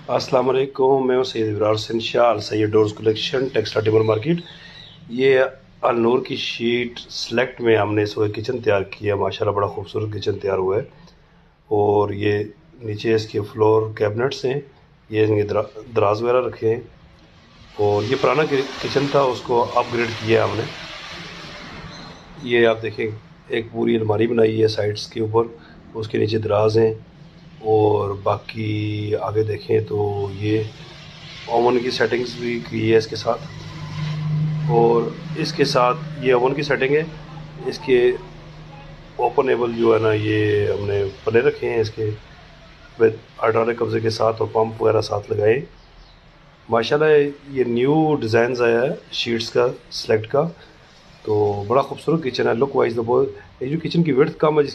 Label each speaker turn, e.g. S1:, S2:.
S1: अस्सलाम वालेकुम, मैं हूँ Syed Ibrar Hussain Shah, Al Syed doors collection, textile timber market. ये अल नूर की शीट सेलेक्ट में हमने इस वक्त किचन तैयार किया। माशाल्लाह बड़ा खूबसूरत किचन तैयार हुआ है। और ये नीचे इसके फ्लोर कैबिनेट्स हैं, ये इनके दराज वगैरह रखे हैं। और ये पुराना किचन था, उसको अपग्रेड किया हमने। ये आप देखें, एक पूरी अलमारी बनाई है साइड्स के ऊपर, उसके नीचे दराज हैं। और बाकी आगे देखें तो ये ओवन की सेटिंग्स भी की है इसके साथ। और इसके साथ ये ओवन की सेटिंग है। इसके ओपनेबल जो है ना, ये हमने पले रखे हैं इसके विद हाइड्रोलिक कब्जे के साथ, और पंप वगैरह साथ लगाए। माशाल्लाह ये न्यू डिज़ाइन आया है शीट्स का सेलेक्ट का। तो बड़ा खूबसूरत किचन है लुक वाइज। तो बहुत, ये जो किचन की विड्थ कम है